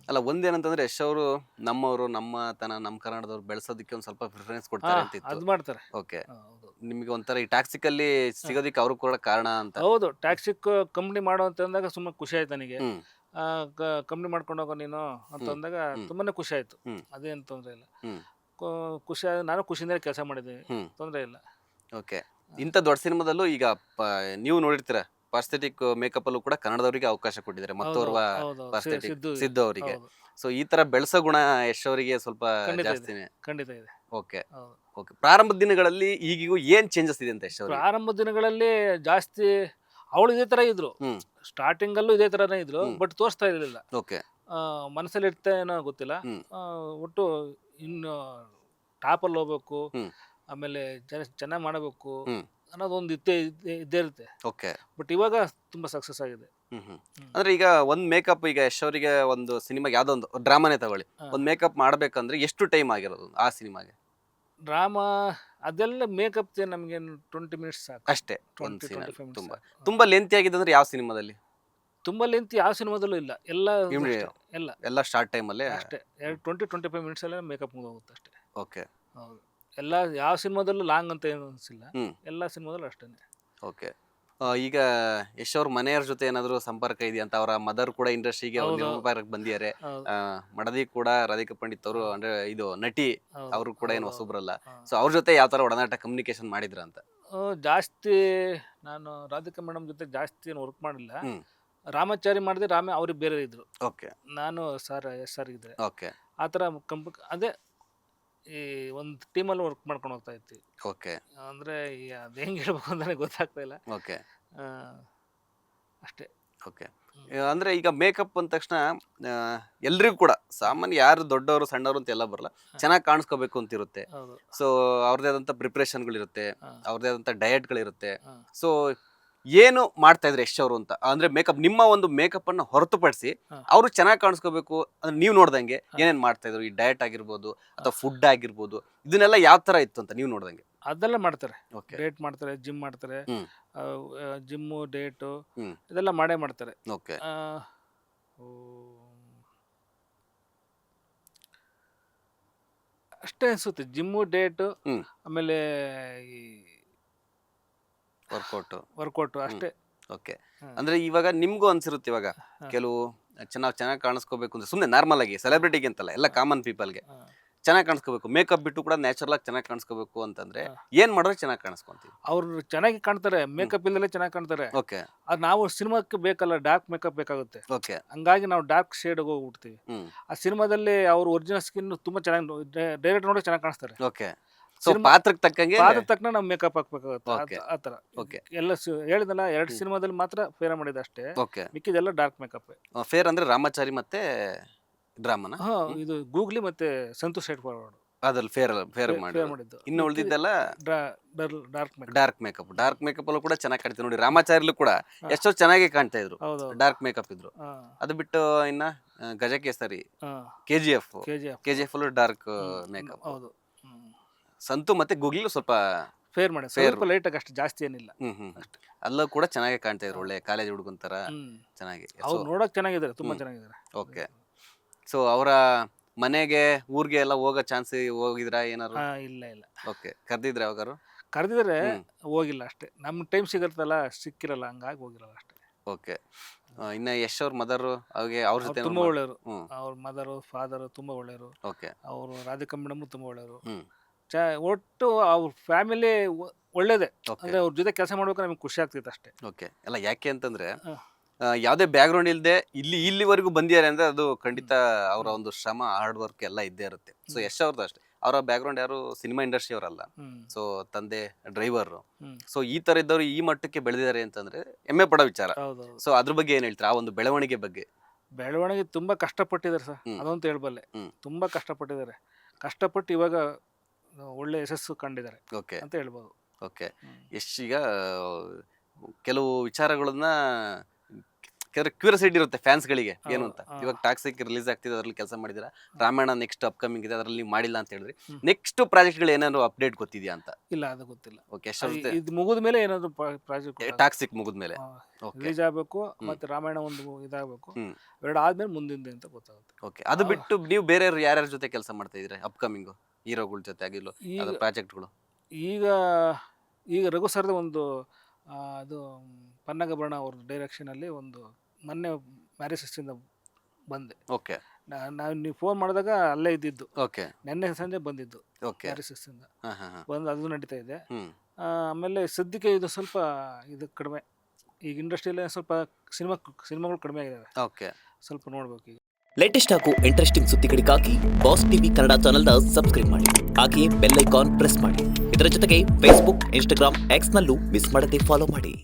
ಅಲ್ಲ ಒಂದೇನಂತಂದ್ರೆ ಯಶ್ ಅವರು ನಮ್ಮವರು ನಮ್ಮ ಕನ್ನಡದವ್ರು ಬೆಳೆಸೋದಕ್ಕೆ ಒಂದು ಸ್ವಲ್ಪ ಪ್ರಿಫರೆನ್ಸ್ ಕೊಡ್ತಾರೆ ಅಂತ ಇತ್ತು. ಅದು ಮಾಡ್ತಾರೆ. ಓಕೆ. ಹೌದು. ನಿಮಗೆ ಒಂಥರ ಈ ಟಾಕ್ಸಿಕಲ್ಲಿ ಹ. ಸಿಗೋದಿಕ್ಕೆ ಅವರು ಕೂಡ ಕಾರಣ ಅಂತ. ಹೌದು, ಟ್ಯಾಕ್ಸಿಕ್ ಕಂಪ್ನಿ ಮಾಡೋ ಅಂತ ಅಂದಾಗ ಸುಮ್ಮನೆ ಖುಷಿ ಆಯ್ತು ನನಗೆ. ಹ್ಮ್ ಕಂಪ್ನಿ ಮಾಡ್ಕೊಂಡು ಹೋಗೋ ನೀನು ಅಂತ ಹ್ಮ್ ಅಂದಾಗ ಹ್ಮ್ ತುಂಬಾನೇ ಖುಷಿ ಆಯ್ತು. ಹ್ಮ್ ಅದೇನು ತೊಂದರೆ ಇಲ್ಲ. ಹ್ಮ್ ಖುಷಿ ನಾನು ಖುಷಿಯಿಂದಲೇ ಕೆಲಸ ಮಾಡಿದ್ದೀನಿ. ಹ್ಮ್ ತೊಂದರೆ ಇಲ್ಲ. ಓಕೆ. ಇಂಥ ದೊಡ್ಡ ಸಿನಿಮಾದಲ್ಲೂ ಈಗ ನೀವು ನೋಡಿರ್ತೀರ ಪಾಸ್ಥೆಟಿಕ್ ಮೇಕಪ್ ಅಲ್ಲೂ ಕೂಡ ಕನ್ನಡದವರಿಗೆ ಅವಕಾಶ ಕೊಟ್ಟಿದ್ದಾರೆ ಮತ್ತೋರ್ವ ಹೌದೌದು, ಹೌದೌದು. ಪಾಸ್ಥೆಟಿಕ್ ಸಿದ್ದು. ಸಿದ್ದು ಅವರಿಗೆ. ಹೌದು. ಸೊ ಈ ತರ ಬೆಳೆಸೋ ಗುಣ ಯಶ್ ಅವರಿಗೆ ಸ್ವಲ್ಪ ಖಂಡಿತ ಇದೆ. ಜಾಸ್ತಿನೇ. ಖಂಡಿತ ಇದೆ. ಓಕೆ. ಹೌದು. ಓಕೆ. ಪ್ರಾರಂಭದ ದಿನಗಳಲ್ಲಿ ಈಗಿಗೂ ಏನ್ ಚೇಂಜಸ್ ಇದೆ ಅಂತ ಯಶ್ ಅವರಿಗೆ? ಪ್ರಾರಂಭ ದಿನಗಳಲ್ಲಿ ಜಾಸ್ತಿ ಅವಳು ಇದೇ ತರ ಇದ್ರು. ಹ್ಮ್ ಸ್ಟಾರ್ಟಿಂಗಲ್ಲೂ ಇದೇ ತರನೇ ಇದ್ರು. ಹ್ಮ್ ಬಟ್ ತೋರಿಸ್ತಾ ಇರಲಿಲ್ಲ. ಓಕೆ. ಮನಸ್ಸಲ್ಲಿ ಇರ್ತಾ ಏನೋ ಗೊತ್ತಿಲ್ಲ. ಹ್ಮ್ ಆ, ಒಟ್ಟು ಇನ್ನು ಟಾಪಲ್ಲಿ ಹೋಗ್ಬೇಕು, ಹ್ಮ್ ಆಮೇಲೆ ಚೆನ್ನಾಗಿ ಮಾಡಬೇಕು ಹ್ಮ್ ಅನ್ನೋದೊಂದು ಇದ್ದೇ ಇರುತ್ತೆ. ಓಕೆ. ಬಟ್ ಇವಾಗ ತುಂಬಾ ಸಕ್ಸಸ್ ಆಗಿದೆ. ಹ್ಮ್ ಹ್ಮ್ ಹ್ಮ್. ಅಂದ್ರೆ ಈಗ ಒಂದ್ ಮೇಕಪ್ ಈಗ ಯಶ್ ಅವರಿಗೆ ಒಂದು ಸಿನಿಮಾಗೆ ಯಾವ್ದೋ ಒಂದು ಡ್ರಾಮಾನೇ ತಗೊಳ್ಳಿ, ಹಾ. ಒಂದ್ ಮೇಕಪ್ ಮಾಡ್ಬೇಕಂದ್ರೆ ಎಷ್ಟು ಟೈಮ್ ಆಗಿರೋದು ಆ ಸಿನಿಮಾಗೆ? ಡ್ರಾಮಾ ಅದೆಲ್ಲ ಮೇಕಪ್ ನಮಗೆ 20 ಮಿನಿಟ್ಸ್ ಸಾಕು. ಅಷ್ಟೇ ಒಂದ್ 20 ಸೀನ್ 25 ಮಿನಿಟ್ಸ್ ತುಂಬಾ ಸಾಕು. ತುಂಬಾ ಲೆಂತಿ ಆಗಿದೆ ಅಂದ್ರೆ ಯಾವ ಸಿನಿಮಾದಲ್ಲಿ? ತುಂಬಾ ಲೆಂತ್ ಯಾವ ಸಿನಿಮಾದಲ್ಲೂ ಇಲ್ಲ. ಎಲ್ಲ ಇಮ್ಡಿ ಅಷ್ಟೇ. ಎಲ್ಲ ಎಲ್ಲ ಶಾರ್ಟ್ ಟೈಮ್ ಅಲ್ಲೇ. ಅಷ್ಟೇ. 20-25 ಮಿನಿಟ್ಸ್ ಅಲ್ಲೇ ಮೇಕಪ್ ಮುಗಿದೋಗುತ್ತೆ ಅಷ್ಟೇ. ಓಕೆ. ಹೌದು. ಎಲ್ಲ ಯಾವ ಸಿನಿಮಾದಲ್ಲೂ ಲಾಂಗ್ ಅಂತ ಏನು ಅನಿಸಿಲ್ಲ. ಹ್ಮ್ ಎಲ್ಲ ಸಿನಿಮಾದಲ್ಲೂ ಅಷ್ಟೇನೆ. ಓಕೆ. ಈಗ ಯಶ್ ಅವ್ರ ಮನೆಯವ್ರ ಜೊತೆ ಏನಾದ್ರು ಸಂಪರ್ಕ ಇದೆಯಾ ಅಂತ? ಅವರ ಮದರ್ ಕೂಡ ಇಂಡಸ್ಟ್ರಿಗೆ ಹೌದು. ನಿರ್ಮಾಪಕರಾಗಿ ಬಂದಿದ್ದಾರೆ. ಹೌದು. ಆ, ಮಡದಿ ಕೂಡ ರಾಧಿಕಾ ಪಂಡಿತ್ ಅವರು ಅಂದ್ರೆ ಇದು ನಟಿ, ಹೌದು. ಅವರು ಕೂಡ ಏನು ಹೌದು. ಹೊಸಬ್ರಲ್ಲ. ಹಾ. ಸೊ ಅವ್ರ ಜೊತೆ ಯಾವ ತರ ಒಡನಾಟ ಕಮ್ಯುನಿಕೇಶನ್ ಮಾಡಿದ್ರ ಅಂತ? ಜಾಸ್ತಿ ನಾನು ರಾಧಿಕಾ ಮೇಡಮ್ ಜೊತೆ ಜಾಸ್ತಿ ಏನು ವರ್ಕ್ ಮಾಡಿಲ್ಲ. ಹ್ಮ್ ರಾಮಾಚಾರಿ ಮಾಡಿದೆ. ಅವ್ರಿಗೆ ಬೇರೆ ಇದ್ರು. ಓಕೆ. ನಾನು SR ಇದ್ರೆ ಓಕೆ. ಆ ಥರ ಅದೇ ಈ ಒಂದು ಟೀಮಲ್ಲಿ ವರ್ಕ್ ಮಾಡ್ಕೊಂಡು ಹೋಗ್ತಾ ಇರ್ತೀವಿ. ಓಕೆ. ಅಂದರೆ ಅದು ಹೆಂಗೆ ಹೇಳ್ಬೇಕು ಅಂತ ನನಗೆ ಗೊತ್ತಾಗ್ತಾ ಇಲ್ಲ. ಓಕೆ. ಆ, ಅಷ್ಟೇ. ಓಕೆ. ಹ್ಮ್. ಅಂದ್ರೆ ಈಗ ಮೇಕಪ್ ಅಂದ ತಕ್ಷಣ ಆ, ಎಲ್ರಿಗೂ ಕೂಡ ಸಾಮಾನ್ಯ ಯಾರು ದೊಡ್ಡವರು ಸಣ್ಣವರು ಅಂತ ಎಲ್ಲ ಬರಲ್ಲ, ಚೆನ್ನಾಗಿ ಕಾಣಿಸ್ಕೋಬೇಕು ಅಂತ ಇರುತ್ತೆ. ಹೌದು. ಸೊ ಅವ್ರದೇ ಆದಂಥ ಪ್ರಿಪ್ರೇಷನ್ಗಳಿರುತ್ತೆ, ಹಾ. ಅವ್ರದೇ ಆದಂಥ ಡಯಟ್ಗಳಿರುತ್ತೆ. ಹಾ. ಸೊ ಏನು ಮಾಡ್ತಾ ಇದ್ರು ಯಶ್ ಅವರು ಅಂತ ಅಂದ್ರೆ ಮೇಕಪ್, ನಿಮ್ಮ ಒಂದು ಮೇಕಪ್ ಅನ್ನ ಹೊರತುಪಡಿಸಿ ಹಾ. ಅವರು ಚೆನ್ನಾಗಿ ಕಾಣಿಸ್ಕೋಬೇಕು ಅಂದ್ರೆ ನೀವು ನೋಡ್ದಂಗೆ ಹಾ. ಏನೇನ್ ಮಾಡ್ತಾ ಇದ್ರು? ಈ ಡಯಟ್ ಆಗಿರ್ಬೋದು ಅಥವಾ ಫುಡ್ ಆಗಿರ್ಬೋದು, ಇದನ್ನೆಲ್ಲ ಯಾವ ತರ ಇತ್ತು ಅಂತ ನೀವು ನೋಡ್ದಂಗೆ? ಅದೆಲ್ಲ ಮಾಡ್ತಾರೆ. ಓಕೆ. ಡೇಟ್ ಮಾಡ್ತಾರೆ, ಜಿಮ್ ಮಾಡ್ತಾರೆ. ಹ್ಮ್ ಜಿಮ್ಮು, ಡೇಟು ಹ್ಮ್ ಇದೆಲ್ಲ ಮಾಡೇ ಮಾಡ್ತಾರೆ. ಓಕೆ. ಆ, ಓ, ಅಷ್ಟೇ ಅನಿಸುತ್ತೆ. ಜಿಮ್ಮು, ಡೇಟು, ಹ್ಮ್ ಆಮೇಲೆ ಈ ವರ್ಕೌಟ್. ವರ್ಕೌಟು ಅಷ್ಟೇ. ಓಕೆ. ಹ್ಮ್. ಅಂದ್ರೆ ಇವಾಗ ನಿಮ್ಗೂ ಅನ್ಸಿರುತ್ತೆ ಇವಾಗ ಹಾ. ಕೆಲವು ಚೆನ್ನಾಗಿ ಕಾಣಿಸ್ಕೋಬೇಕು ಅಂದ್ರೆ ಸುಮ್ಮನೆ ನಾರ್ಮಲ್ ಆಗಿ ಸೆಲೆಬ್ರಿಟಿಗೆ ಅಂತಲ್ಲ, ಎಲ್ಲ ಕಾಮನ್ ಪೀಪಲ್ಗೆ ಹಾ. ಚೆನ್ನಾಗಿ ಕಾಣಿಸ್ಕೋಬೇಕು, ಮೇಕಪ್ ಬಿಟ್ಟು ಕೂಡ ನ್ಯಾಚುರಲ್ ಆಗಿ ಚೆನ್ನಾಗಿ ಕಾಣಿಸ್ಕೋಬೇಕು ಅಂತಂದ್ರೆ ಹಾ. ಏನ್ ಮಾಡಿದ್ರೆ ಚೆನ್ನಾಗಿ ಕಾಣಿಸ್ಕೊಂತೀವಿ? ಅವ್ರು ಚೆನ್ನಾಗಿ ಕಾಣ್ತಾರೆ, ಮೇಕಪ್ ಇಲ್ದಲೇ ಚೆನ್ನಾಗಿ ಕಾಣ್ತಾರೆ. ಓಕೆ. ಅದು ನಾವು ಸಿನಿಮಾಕ್ಕೆ ಬೇಕಲ್ಲ, ಡಾರ್ಕ್ ಮೇಕಪ್ ಬೇಕಾಗುತ್ತೆ. ಓಕೆ. ಹಂಗಾಗಿ ನಾವು ಡಾರ್ಕ್ ಶೇಡ್ ಹೋಗ್ಬಿಡ್ತೀವಿ. ಹ್ಮ್ ಆ ಸಿನಿಮಾದಲ್ಲಿ ಅವ್ರ ಒರಿಜಿನಲ್ ಸ್ಕಿನ್ ತುಂಬಾ ಚೆನ್ನಾಗಿ ಡೈರೆಕ್ಟ್ ನೋಡಿ ಚೆನ್ನಾಗಿ ಕಾಣಿಸ್ತಾರೆ. ಓಕೆ. ಸೊ ಸಿನಿಮಾ ಪಾತ್ರಕ್ಕೆ ತಕ್ಕಂಗೆ. ಪಾದ ತಕ್ಕನ ನಾವು ಮೇಕಪ್ ಹಾಕ್ಬೇಕಾಗುತ್ತೆ. ಓಕೆ. ಆ ಥರ. ಓಕೆ. ಎಲ್ಲ ಹೇಳಿದಲ್ಲ, 2 ಹ್ಮ್. ಸಿನಿಮಾದಲ್ಲಿ ಮಾತ್ರ ಫೇರ ಮಾಡಿದ ಅಷ್ಟೇ. ಓಕೆ. ಮಿಕ್ಕಿದೆಲ್ಲ ಡಾರ್ಕ್ ಮೇಕಪ್. ಫೇರ್ ಅಂದ್ರೆ ರಾಮಾಚಾರಿ ಮತ್ತೆ ಡ್ರಾಮನ ಹಾ, ಇದು ಗೂಗ್ಲಿ ಮತ್ತೆ ಸಂತೋಷ್ ಶೇಟ್ ಫಾರ್ವರ್ಡ್ ಅದ್ರಲ್ಲಿ ಫೇರ್ ಫೇರ್ ಮಾಡಿ. ಮಾಡಿದ್ದು. ಇನ್ನು ಉಳಿದಿದ್ದೆಲ್ಲ ಡಾರ್ಕ್ ಮೇಕಪ್. ಡಾರ್ಕ್ ಮೇಕಪ್ ಅಲ್ಲೂ ಕೂಡ ಚೆನ್ನಾಗಿ ಕಾಣ್ತೀವಿ ನೋಡಿ. ರಾಮಾಚಾರ್ಯಲ್ಲೂ ಕೂಡ ಹಾ. ಎಷ್ಟೋ ಚೆನ್ನಾಗಿ ಕಾಣ್ತಾ ಇದ್ರು, ಹೌದೌದು. ಡಾರ್ಕ್ ಮೇಕಪ್ ಇದ್ರು. ಹಾ. ಅದು ಬಿಟ್ಟು ಇನ್ನ ಗಜಕೇಸರಿ, ಹಾ. KGF, KGF. KGF ಅಲ್ಲೂ ಡಾರ್ಕ್ ಮೇಕಪ್. ಹೌದು. ಹ್ಮ್. ಸಂತು ಮತ್ತೆ ಗೂಗ್ಲಿ ಸ್ವಲ್ಪ ಫೇರ್ ಮಾಡಿ ಸ್ವಲ್ಪ ಲೈಟ್ ಆಗಿ, ಅಷ್ಟು ಜಾಸ್ತಿ ಏನಿಲ್ಲ. ಅಷ್ಟೇ. ಅಲ್ಲೂ ಕೂಡ ಚೆನ್ನಾಗಿ ಕಾಣ್ತಾ ಇದ್ರು, ಒಳ್ಳೆ ಕಾಲೇಜ್ ಹುಡುಗನ್ ತರ ಹ್ಮ್. ಚೆನ್ನಾಗಿ. ಅವ್ರು ನೋಡಕ್ ಚೆನ್ನಾಗಿದ್ದಾರೆ, ತುಂಬಾ ಹ್ಮ್. ಚೆನ್ನಾಗಿದ್ದಾರೆ. ಓಕೆ. ಸೊ ಅವರ ಮನೆಗೆ ಊರಿಗೆ ಎಲ್ಲ ಹೋಗೋ ಚಾನ್ಸ್ ಹೋಗಿದ್ರಾ ಏನಾರು? ಹಾ, ಇಲ್ಲ ಇಲ್ಲ. ಓಕೆ. ಕರ್ದಿದ್ರೆ ಯಾವಾಗಾರು? ಕರೆದಿದ್ರೆ ಹ್ಮ್ ಹೋಗಿಲ್ಲ ಅಷ್ಟೇ. ನಮ್ ಟೈಮ್ ಸಿಗತ್ತಲ್ಲ, ಸಿಕ್ಕಿರಲ್ಲ, ಹಂಗಾಗಿ ಹೋಗಿರಲ್ಲ ಅಷ್ಟೇ. ಓಕೆ. ಇನ್ನ ಯಶ್ ಅವ್ರ ಮದರ್ ಅವ್ರಿಗೆ ಅವ್ರ ಅವ್ರು ಜೊತೆ ತುಂಬಾ ಒಳ್ಳೆಯವರು. ಹ್ಮ್ ಅವ್ರ ಮದರು, ಫಾದರು ತುಂಬಾ ಒಳ್ಳೆಯವರು. ಓಕೆ. ಅವರು ರಾಧಿಕಾ ಮೇಡಮ್ ತುಂಬಾ ಒಳ್ಳೆಯವರು. ಹ್ಮ್ ಒಟ್ಟು ಅವ್ರ ಫ್ಯಾಮಿಲಿ ಒಳ್ಳೇದೇ. ಓಕೆ. ಅಂದ್ರೆ ಅವ್ರ ಜೊತೆ ಕೆಲಸ ಮಾಡ್ಬೇಕು ನಮ್ಗೆ ಖುಷಿ ಆಗ್ತಿತ್ತು ಅಷ್ಟೇ. ಓಕೆ. ಎಲ್ಲ ಯಾಕೆ ಅಂತಂದ್ರೆ ಹ. ಯಾವುದೇ ಬ್ಯಾಕ್ಗ್ರೌಂಡ್ ಇಲ್ಲದೆ ಇಲ್ಲಿವರೆಗೂ ಬಂದಿದ್ದಾರೆ ಅಂದ್ರೆ ಅದು ಖಂಡಿತ ಅವರ ಒಂದು ಶ್ರಮ, ಹಾರ್ಡ್ ವರ್ಕ್ ಎಲ್ಲ ಇದ್ದೇ ಇರುತ್ತೆ. ಸೊ ಯಶ್ ಅವ್ರದ್ದು ಅಷ್ಟೇ, ಅವರ ಬ್ಯಾಕ್ಗ್ರೌಂಡ್ ಯಾರು ಸಿನಿಮಾ ಇಂಡಸ್ಟ್ರಿ ಅವರಲ್ಲ. ಹ್ಮ್. ಸೊ ತಂದೆ ಡ್ರೈವರ್. ಹ್ಮ್. ಸೊ ಈ ತರ ಇದ್ದವರು ಈ ಮಟ್ಟಕ್ಕೆ ಬೆಳೆದಿದ್ದಾರೆ ಅಂತಂದ್ರೆ ಹೆಮ್ಮೆ ಪಡೋ ವಿಚಾರ. ಹೌದೌದು. ಸೊ ಅದ್ರ ಬಗ್ಗೆ ಏನ್ ಹೇಳ್ತೀರಾ, ಆ ಒಂದು ಬೆಳವಣಿಗೆ ಬಗ್ಗೆ? ಬೆಳವಣಿಗೆ ತುಂಬಾ ಕಷ್ಟಪಟ್ಟಿದ್ದಾರೆ ಸರ್, ಹ್ಮ್. ಅದಂತೂ ಹೇಳ್ಬಲ್ಲೆ. ಹ್ಮ್ ತುಂಬಾ ಕಷ್ಟಪಟ್ಟಿದ್ದಾರೆ. ಕಷ್ಟಪಟ್ಟು ಇವಾಗ ಒಳ್ಳೆ ಯಶಸ್ಸು ಕಂಡಿದ್ದಾರೆ ಓಕೆ. ಅಂತ ಹೇಳ್ಬೋದು. ಓಕೆ. ಹ್ಮ್. ಯಶ್ ಈಗ ಕೆಲವು ವಿಚಾರಗಳನ್ನ ಯಾಕಂದ್ರೆ ಕ್ಯೂರಿಯಾಸಿಟಿ ಇರುತ್ತೆ ಫ್ಯಾನ್ಸ್ ಗಳಿಗೆ ಏನು ಅಂತ. ಹೌದು. ಇವಾಗ ಟಾಕ್ಸಿಕ್ ರಿಲೀಸ್ ಆಗ್ತಿದೆ, ಅದ್ರಲ್ಲಿ ಕೆಲಸ ಮಾಡಿದಿರಾ. ರಾಮಾಯಣ ನೆಕ್ಸ್ಟ್ ಅಪ್ಕಮಿಂಗ್ ಇದೆ, ಅದ್ರಲ್ಲಿ ನೀವು ಮಾಡಿಲ್ಲ ಅಂತ ಹೇಳಿದ್ರಿ. ನೆಕ್ಸ್ಟ್ ಪ್ರಾಜೆಕ್ಟ್ ಗಳು ಏನಾದ್ರು ಅಪ್ಡೇಟ್ ಗೊತ್ತಿದ್ಯಾ ಅಂತ? ಇಲ್ಲ, ಅದು ಗೊತ್ತಿಲ್ಲ. ಓಕೆ, ಯಶ್ ಅವ್ರದ್ದು ಇದು ಮುಗಿದ ಮೇಲೆ ಏನಾದ್ರು ಪ್ರಾಜೆಕ್ಟ್ ಟಾಕ್ಸಿಕ್ ಮುಗಿದ್ಮೇಲೆ. ಓಕೆ ರಿಲೀಸ್ ಆಗಬೇಕು, ಮತ್ತೆ ರಾಮಾಯಣ ಒಂದು ಇದಾಗಬೇಕು, ಹ್ಮ್. ಎರಡು ಆದ್ಮೇಲೆ ಮುಂದಿಂದೆ ಅಂತ ಗೊತ್ತಾಗುತ್ತೆ. ಓಕೆ, ಅದು ಬಿಟ್ಟು ನೀವು ಬೇರೆ ಯಾರ್ಯಾರ ಜೊತೆ ಕೆಲಸ ಮಾಡ್ತಾ ಇದ್ದೀರಾ ಅಪ್ಕಮಿಂಗ್ ಹೀರೋಗಳ ಜೊತೆ ಆಗಿಲ್ಲ ಅದು ಪ್ರಾಜೆಕ್ಟ್ಗಳು? ಈಗ ಈಗ ರಘು ಸರ್ದ ಒಂದು ಅದು ಪನ್ನಗಭರಣ ಅವ್ರ ಡೈರೆಕ್ಷನಲ್ಲಿ ಒಂದು ಮೊನ್ನೆ ಮ್ಯಾರೇಜ್ ಇಂದ ಬಂದೆ. ಓಕೆ ನಾವು ನೀವು ಫೋನ್ ಮಾಡಿದಾಗ ಅಲ್ಲೇ ಇದ್ದಿದ್ದು. ಓಕೆ ನೆನ್ನೆ ಸಂಜೆ ಬಂದಿದ್ದು ಓಕೆ. ಮ್ಯಾರೇಜ್ ಇಂದ ಹಾ ಹಾ ಹಾ. ಬಂದು ಅದು ನಡೀತಾ ಇದೆ. ಹ್ಮ್. ಆಮೇಲೆ ಸದ್ಯಕ್ಕೆ ಇದು ಸ್ವಲ್ಪ ಇದು ಕಡಿಮೆ, ಈಗ ಇಂಡಸ್ಟ್ರಿಯಲ್ಲಿ ಸ್ವಲ್ಪ ಸಿನಿಮಾಗಳು ಕಡಿಮೆ ಆಗಿದ್ದಾವೆ. ಓಕೆ. ಸ್ವಲ್ಪ ನೋಡ್ಬೇಕು ಈಗ. ಲೇಟೆಸ್ಟ್ ಹಾಗೂ ಇಂಟ್ರೆಸ್ಟಿಂಗ್ ಸುದ್ದಿಗಳಿಗಾಗಿ ಬಾಸ್ ಟಿವಿ ಕನ್ನಡ ಚಾನೆಲ್ನ ಸಬ್ಸ್ಕ್ರೈಬ್ ಮಾಡಿ. ಹಾಗೆಯೇ ಬೆಲ್ ಐಕಾನ್ ಪ್ರೆಸ್ ಮಾಡಿ. ಇದರ ಜೊತೆಗೆ ಫೇಸ್ಬುಕ್, ಇನ್ಸ್ಟಾಗ್ರಾಮ್, ಎಕ್ಸ್ನಲ್ಲೂ ಮಿಸ್ ಮಾಡದೆ ಫಾಲೋ ಮಾಡಿ.